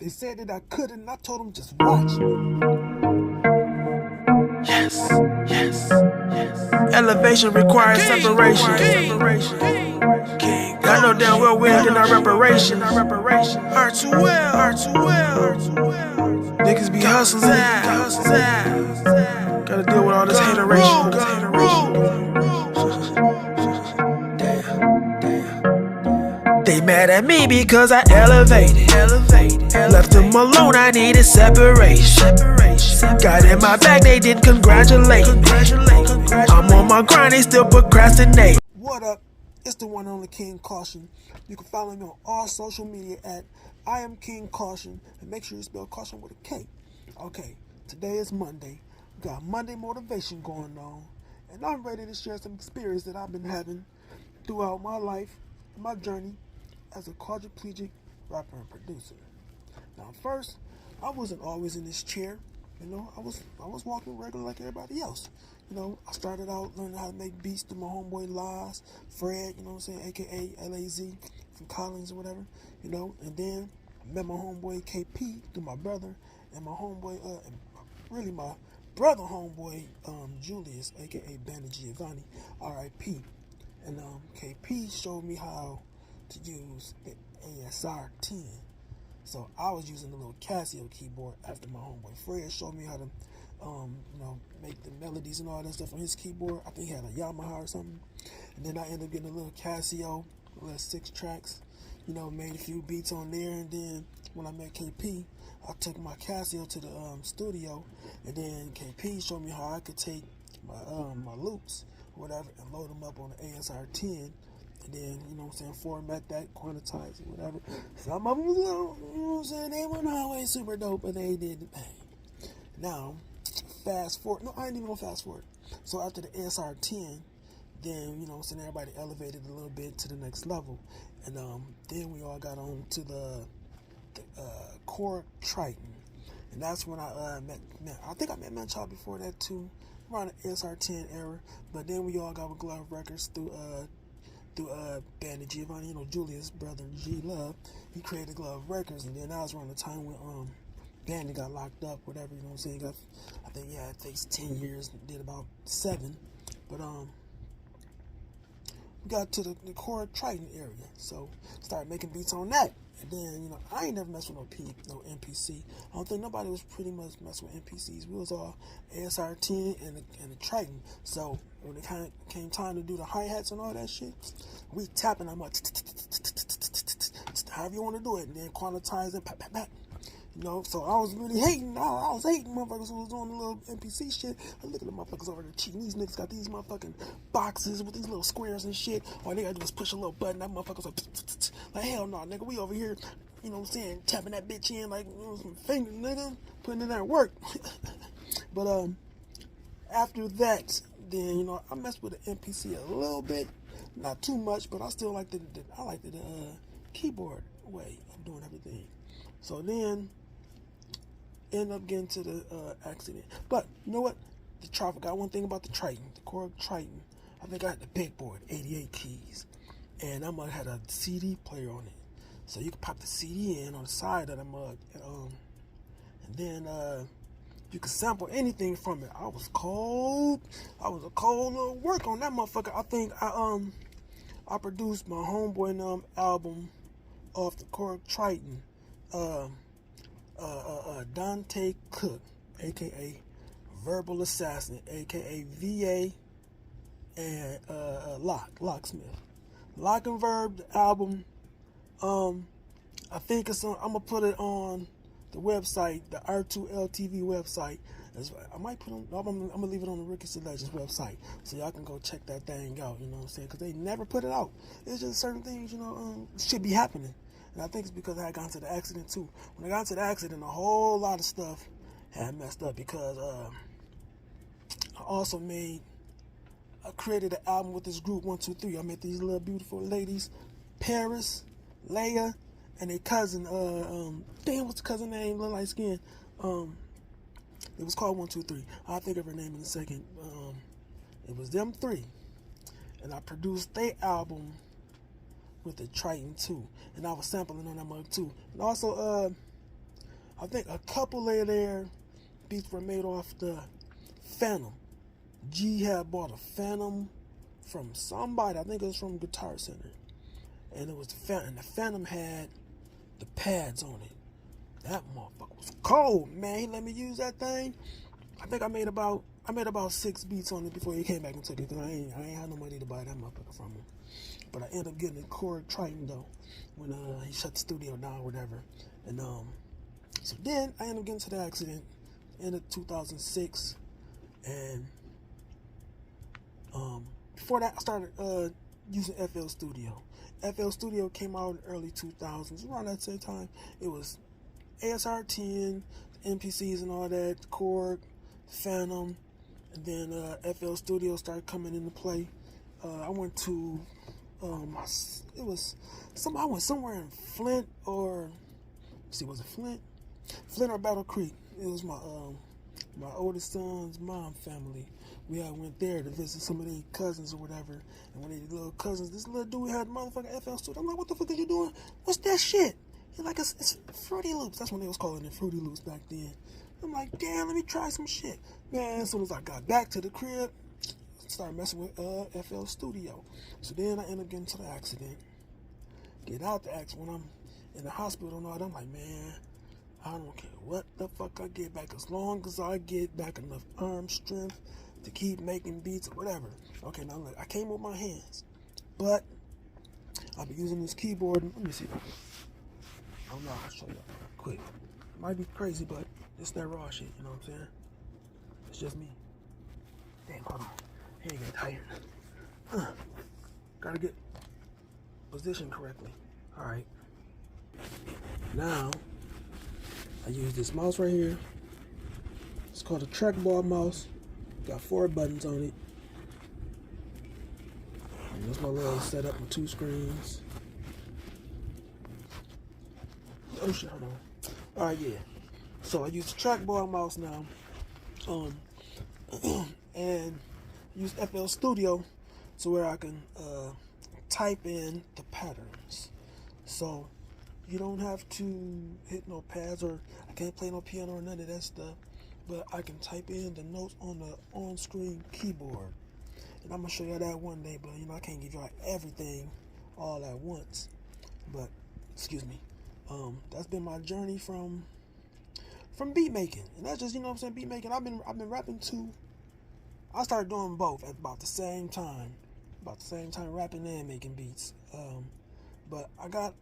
They said that I couldn't, and I told them just watch. Yes, yes, yes. Elevation requires separation. King, I know damn well we ain't getting our reparation. Heart too well. Niggas be hustling. Gotta deal with all this hateration. They mad at me because I elevated. Left them alone, I needed separation. Got in my bag, they didn't congratulate me. I'm on my grind, they still procrastinate. What up? It's the one and only King Kaution. You can follow me on all social media at I am King Kaution, and make sure you spell caution with a K. Okay, today is Monday. We got Monday motivation going on, and I'm ready to share some experience that I've been having throughout my life and my journey as a quadriplegic rapper and producer. Now, first, I wasn't always in this chair. You know, I was walking regular like everybody else. You know, I started out learning how to make beats through my homeboy Laz, Fred, you know what I'm saying, aka LAZ from Collins or whatever, you know, and then I met my homeboy KP through my brother and my homeboy, really my brother homeboy, Julius, aka Bandit Giovanni, RIP. And KP showed me how to use the ASR 10. So I was using the little Casio keyboard after my homeboy Fred showed me how to, you know, make the melodies and all that stuff on his keyboard. I think he had a Yamaha or something. And then I ended up getting a little Casio, a little 6 tracks, you know, made a few beats on there. And then when I met KP, I took my Casio to the studio, and then KP showed me how I could take my loops or whatever and load them up on the ASR 10. And then, you know what I'm saying, format that, quantize it, whatever. Some of them, you know what I'm saying, they weren't always super dope, but they did the thing. Now, fast forward. No, I ain't even gonna fast forward. So after the ASR 10, then, you know what I'm saying, everybody elevated a little bit to the next level. And then we all got on to the Core Triton. And that's when I met, I think I met Manchild before that too, around the ASR 10 era. But then we all got with Glove Records through Bandit Giovanni, you know, Julius' brother, G Love. He created Glove Records, and then that was around the time when Bandit got locked up, whatever, you know what I'm saying. I think, yeah, it takes 10 years, did about 7. But we got to the Core Triton area, so started making beats on that. And then, you know, I ain't never messed with no MPC. I don't think nobody was pretty much messing with MPCs. We was all ASR 10 and the Triton. So when it kind of came time to do the hi-hats and all that shit, we tapping them up, however you want to do it, and then quantize it, pat, pat, pat. You know, so I was really hating. I was hating motherfuckers who was doing the little NPC shit. I look at the motherfuckers over there cheating. These niggas got these motherfucking boxes with these little squares and shit. Or they gotta just push a little button. That motherfucker's like hell no, nigga. We over here, you know what I'm saying, tapping that bitch in like, you know, some fingers, nigga, putting in that work. But after that, then, you know, I messed with the NPC a little bit, not too much, but I still like the keyboard way of doing everything. So then end up getting to the accident. But you know what? I forgot one thing about the Triton, the Core Triton. I think I had the big board, 88 keys, and that mug had a CD player on it, so you could pop the CD in on the side of the mug, and then you could sample anything from it. I was cold. I was a cold little work on that motherfucker. I think I produced my homeboy album off the Core Triton. Dante Cook, aka Verbal Assassin, aka VA, and Locksmith. Lock and Verb, the album. I think it's on. I'm gonna put it on the website, the R2LTV website. I might put on. I'm gonna leave it on the Ricky Selections website, so y'all can go check that thing out. You know what I'm saying? Because they never put it out. It's just certain things, you know, should be happening. And I think it's because I had gotten to the accident too. When I got to the accident, a whole lot of stuff had messed up because I created an album with this group 123. I met these little beautiful ladies, Paris, Leia, and their cousin. Damn, what's the cousin name? Little light skin. It was called 123. I'll think of her name in a second. It was them 3, and I produced their album with the Triton too, and I was sampling on that mug too. And also I think a couple of their beats were made off the Phantom. G had bought a Phantom from somebody. I think it was from Guitar Center, and it was the Phantom. And the Phantom had the pads on it. That motherfucker was cold, man. He let me use that thing. I think I made about 6 beats on it before he came back and took it. Cause I ain't had no money to buy that motherfucker from him. But I ended up getting a Korg Triton though when he shut the studio down or whatever. And so then I ended up getting to the accident end of 2006, and before that I started using FL Studio. FL Studio came out in early 2000s. Around that same time, it was ASR10, MPCs and all that, Korg, Phantom, and then FL Studio started coming into play. I went to I went somewhere in Flint or was it Flint? Flint or Battle Creek. It was my oldest son's mom family. We had went there to visit some of their cousins or whatever. And one of the little cousins, this little dude had motherfucking FL Studio. I'm like, what the fuck are you doing? What's that shit? He's like, it's Fruity Loops. That's when they was calling it Fruity Loops back then. I'm like, damn, let me try some shit. Man, as soon as I got back to the crib, I started messing with FL Studio. So then I ended up getting to the accident. Get out the accident. When I'm in the hospital and all that, I'm like, man, I don't care what the fuck I get back, as long as I get back enough arm strength to keep making beats or whatever. Okay, now look, I came with my hands, but I'll be using this keyboard. Let me see. I don't know, I'll show you quick. It might be crazy, but it's that raw shit, you know what I'm saying? It's just me. Damn, hold on. He ain't getting tired. Gotta get positioned correctly. Alright. Now, I use this mouse right here. It's called a trackball mouse. Got 4 buttons on it. And that's my little setup with 2 screens. Oh shit, hold on. Alright, yeah. So I use the trackball mouse now. And use FL Studio to where I can type in the patterns. So you don't have to hit no pads, or I can't play no piano or none of that stuff, but I can type in the notes on the on-screen keyboard. And I'm gonna show you that one day, but you know, I can't give y'all everything all at once. But excuse me. That's been my journey from beat making. And that's just, you know what I'm saying, beat making. I've been rapping too. I started doing both at about the same time. Rapping and making beats. But I got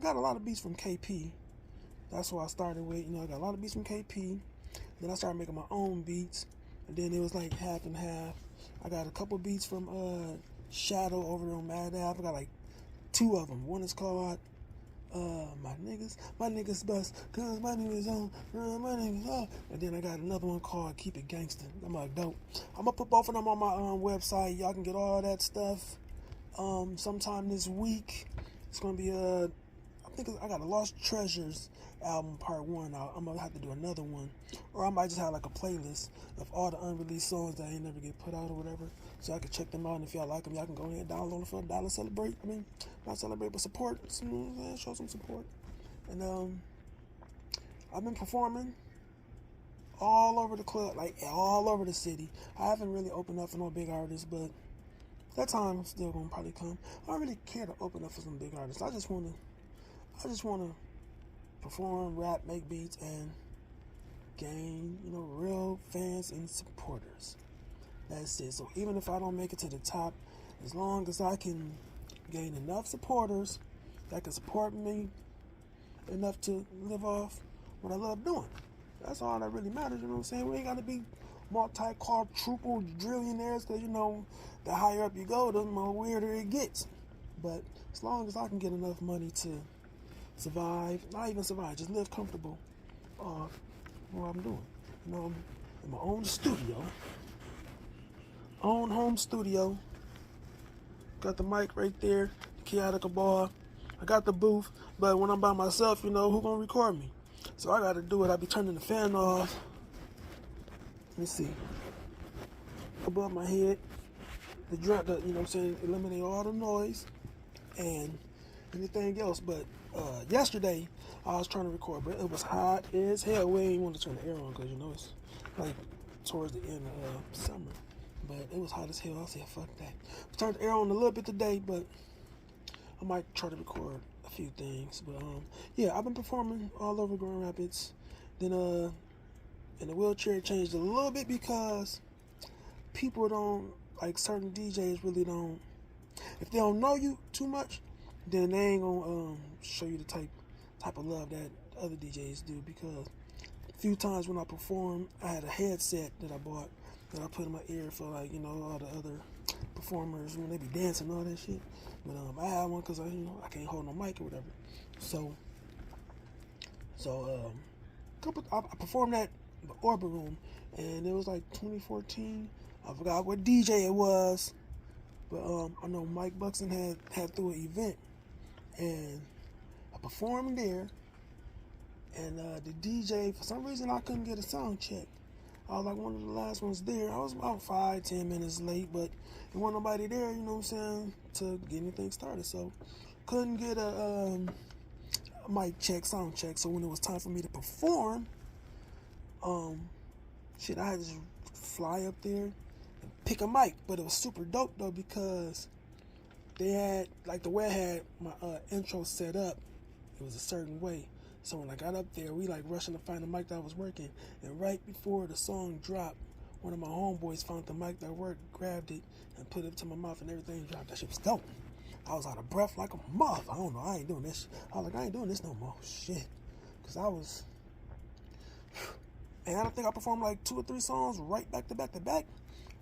a lot of beats from KP. That's what I started with. You know, I got a lot of beats from KP. Then I started making my own beats. And then it was like half and half. I got a couple beats from Shadow over on Mad App. I got like 2 of them. One is called my niggas bust, cause my name is on, my name is off. And then I got another one called Keep It Gangsta. I'm like, dope. I'm gonna put both of them on my website. Y'all can get all that stuff sometime this week. It's gonna be I think I got a Lost Treasures album part 1. I'm gonna have to do another one, or I might just have like a playlist of all the unreleased songs that ain't never get put out or whatever, so I can check them out. And if y'all like them, y'all can go ahead and download them for $1. Celebrate. I mean, not celebrate, but support. Show some support. And I've been performing all over the club, like all over the city. I haven't really opened up for no big artists, but that time still gonna probably come. I don't really care to open up for some big artists. I just wanna perform, rap, make beats, and gain, you know, real fans and supporters. That's it. So even if I don't make it to the top, as long as I can gain enough supporters that can support me enough to live off what I love doing, that's all that really matters. You know what I'm saying? We ain't got to be multi-quadruple trillionaires, because, you know, the higher up you go, the more weirder it gets. But as long as I can get enough money to survive, not even survive, just live comfortable what I'm doing. You know, I'm in my own studio, own home studio. Got the mic right there, the Chaotica bar. I got the booth, but when I'm by myself, you know, who gonna record me? So I gotta do it. I be turning the fan off. Let me see. Above my head, you know what I'm saying, eliminate all the noise and anything else. But yesterday I was trying to record, but it was hot as hell. We ain't want to turn the air on because, you know, it's like towards the end of summer. But it was hot as hell. I said, fuck that. We turned the air on a little bit today, but I might try to record a few things. But yeah, I've been performing all over Grand Rapids. Then and the wheelchair changed a little bit because people don't, like certain DJs really don't, if they don't know you too much, then they ain't gonna show you the type of love that other DJs do. Because a few times when I perform, I had a headset that I bought that I put in my ear for, like, you know, all the other performers when they be dancing and all that shit. But I had one because I can't hold no mic or whatever. So I performed at the Orbit Room, and it was like 2014. I forgot what DJ it was, but I know Mike Buxton had threw an event, and I performed there. And the DJ, for some reason, I couldn't get a sound check. I was like one of the last ones there. I was about 5-10 minutes late, but there wasn't nobody there, you know what I'm saying, to get anything started. So couldn't get a mic check, sound check. So when it was time for me to perform, I had to just fly up there and pick a mic. But it was super dope though, because they had, like, the way I had my intro set up, it was a certain way. So when I got up there, we like rushing to find the mic that was working. And right before the song dropped, one of my homeboys found the mic that worked, grabbed it, and put it to my mouth, and everything dropped. That shit was dope. I was out of breath like a muff. I don't know, I ain't doing this. I was like, I ain't doing this no more. Shit. Because I was... And I don't think I performed like 2 or 3 songs right back to back to back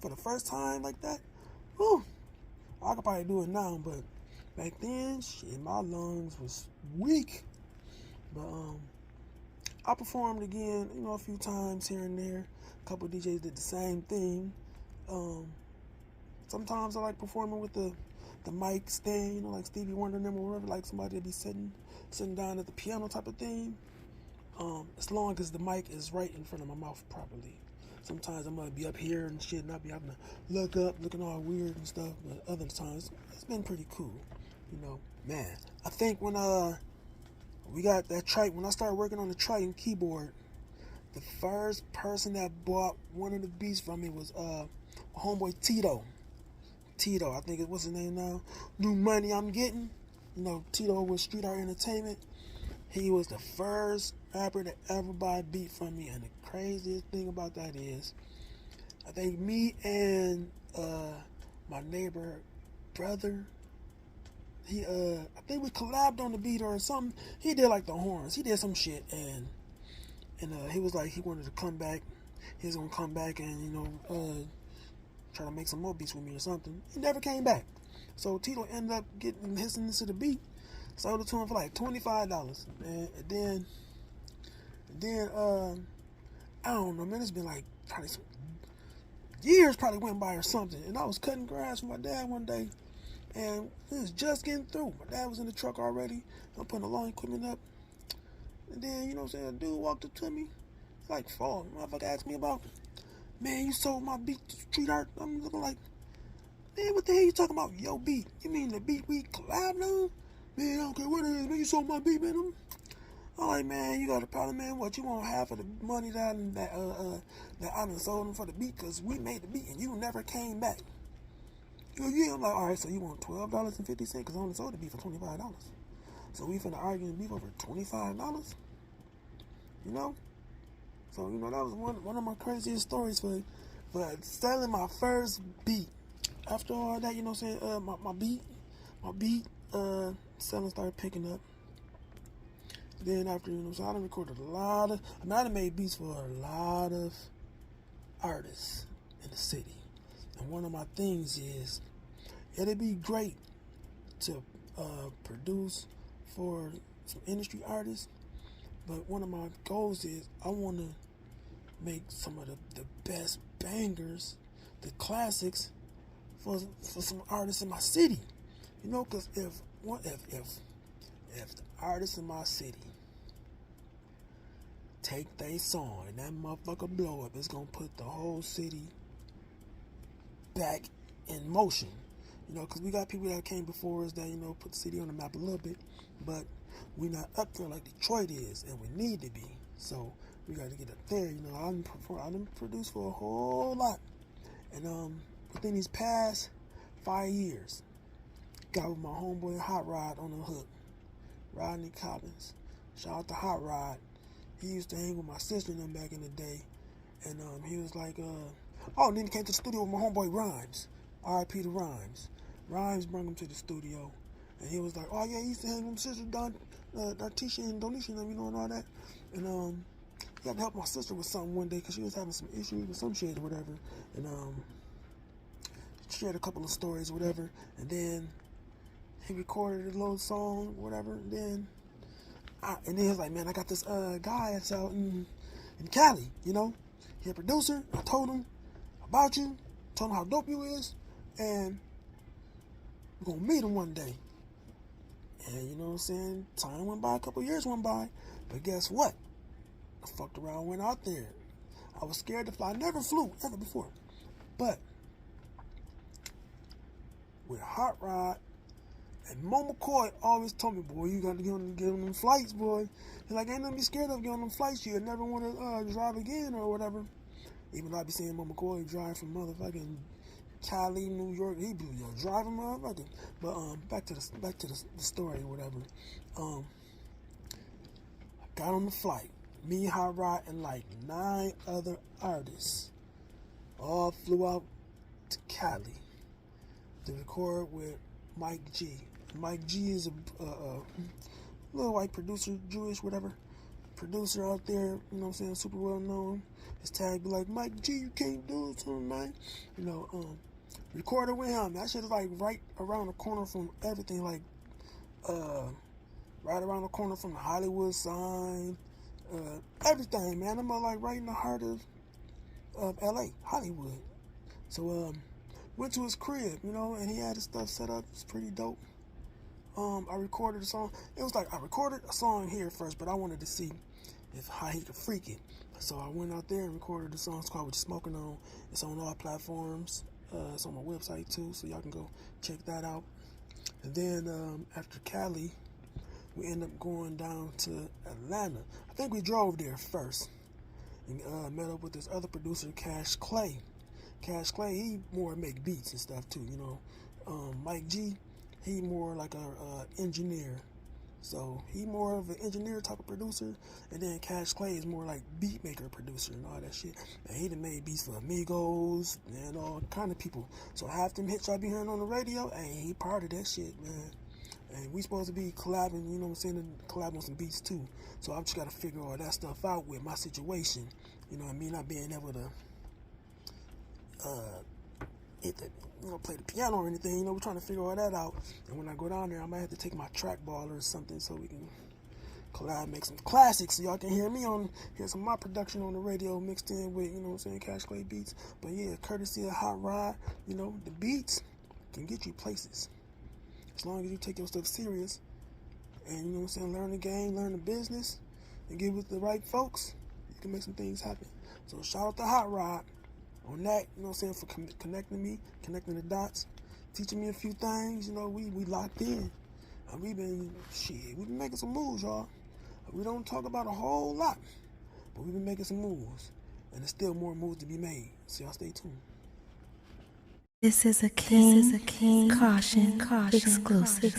for the first time like that. Whew. I could probably do it now, but back then, shit, my lungs was weak. But I performed again, you know, a few times here and there. A couple of DJs did the same thing. Sometimes I like performing with the mic stand, you know, like Stevie Wonder and them or whatever, like somebody to be sitting down at the piano type of thing. As long as the mic is right in front of my mouth properly. Sometimes I'm gonna be up here and shit, and I'll be having to look up, looking all weird and stuff. But other times, it's been pretty cool, you know. Man, I think when we got that when I started working on the Triton keyboard, the first person that bought one of the beats from me was my homeboy Tito. I think what's his name now? New Money I'm Getting. You know, Tito was Street Art Entertainment. He was the first rapper to ever buy a beat from me, and the craziest thing about that is, I think me and my neighbor brother, I think we collabed on the beat or something. He did like the horns. He did some shit, and he was like he wanted to come back. He was gonna come back and, you know, try to make some more beats with me or something. He never came back. So Tito ended up listening to the beat. Sold it to him for like $25. And then I don't know, man. It's been like probably some years probably went by or something. And I was cutting grass with my dad one day, and it was just getting through. My dad was in the truck already. I'm putting the lawn equipment up. And then, you know what I'm saying, a dude walked up to me. Like, fall. Motherfucker asked me about, man, you sold my beat to Street Art. I'm looking like, man, what the hell you talking about? Yo, beat. You mean the beat we collabed on? Man, I don't care what it is, man. You sold my beat, man. I'm like, man, you got a problem, man. What, you want half of the money that I done sold him for the beat? Because we made the beat and you never came back. Yeah, I'm like, all right, so you want $12.50? Because I only sold the beat for $25. So we finna argue and beef over $25? You know? So, you know, that was one of my craziest stories for selling my first beat. After all that, you know what I'm saying, my beat selling started picking up. Then after, you know, so I done recorded a lot of, I done made beats for a lot of artists in the city. And one of my things is, it'd be great to produce for some industry artists, but one of my goals is I want to make some of the best bangers, the classics, for some artists in my city. You know, because if the artists in my city take their song and that motherfucker blow up, it's gonna put the whole city back in motion. You know, because we got people that came before us that, you know, put the city on the map a little bit, but we not up there like Detroit is, and we need to be. So we got to get up there. You know, I done produced for a whole lot, and within these past 5 years, got with my homeboy Hot Rod on the hook, Rodney Collins. Shout out to Hot Rod. He used to hang with my sister and them back in the day, and he was like, and then he came to the studio with my homeboy Rhymes. R.I.P. to Rhymes. Rhymes brought him to the studio, and he was like, oh yeah, he used to hang with my sister Tisha and Donisha, you know, and all that. And he had to help my sister with something one day because she was having some issues with some shit or whatever. And she shared a couple of stories or whatever. And then he recorded a little song, whatever. And then he was like, man, I got this guy that's out in Cali, you know. He's a producer. I told him about you, told him how dope you is, and we're gonna meet him one day. And you know what I'm saying? Time went by, a couple years went by, but guess what? I fucked around, went out there. I was scared to fly. I never flew ever before, but with Hot Rod and Mo McCoy always told me, boy, you got to get on them flights, boy. He's like, ain't nothing to be scared of, get on them flights. You'll never want to drive again or whatever. Even though I be seeing Mo McCoy drive from motherfucking Cali, New York, he be driving motherfucking. But back to the story or whatever. I got on the flight. Me, Hot Rod, and like 9 other artists all flew out to Cali to record with Mike G. Mike G is a little white producer, Jewish, whatever. Producer out there, you know what I'm saying, super well known. His tag be like, Mike G, you can't do it to him, man. You know, recorded with him. That shit is like right around the corner from everything, like right around the corner from the Hollywood sign, everything, man. I'm like right in the heart of LA, Hollywood. So went to his crib, you know, and he had his stuff set up. It's pretty dope. I recorded a song. It was like I recorded a song here first, but I wanted to see how he could freak it. So I went out there and recorded the song. It's called What You Smoking On. It's on all platforms. It's on my website too, so y'all can go check that out. And then after Cali, we ended up going down to Atlanta. I think we drove there first and met up with this other producer, Cash Clay. Cash Clay, he more make beats and stuff too, you know. Mike G, he more like a engineer. So he more of an engineer type of producer, and then Cash Clay is more like beat maker producer and all that shit. And he done made beats for Amigos and all kind of people. So half them hits y'all be hearing on the radio, hey, he part of that shit, man. And we supposed to be collabing, you know what I'm saying, and collab on some beats too. So I just got to figure all that stuff out with my situation. You know what I mean? Not being able to play the piano or anything. You know, we're trying to figure all that out. And when I go down there, I might have to take my trackball or something so we can collab, make some classics so y'all can hear some of my production on the radio mixed in with, you know what I'm saying, Cash Clay beats. But yeah, courtesy of Hot Rod, you know, the beats can get you places. As long as you take your stuff serious and, you know what I'm saying, learn the game, learn the business, and get with the right folks, you can make some things happen. So shout out to Hot Rod on that, you know what I'm saying, for connecting me, connecting the dots, teaching me a few things. You know, we locked in. And we've been making some moves, y'all. We don't talk about a whole lot, but we've been making some moves. And there's still more moves to be made. So y'all stay tuned. This is a King Kaution exclusive.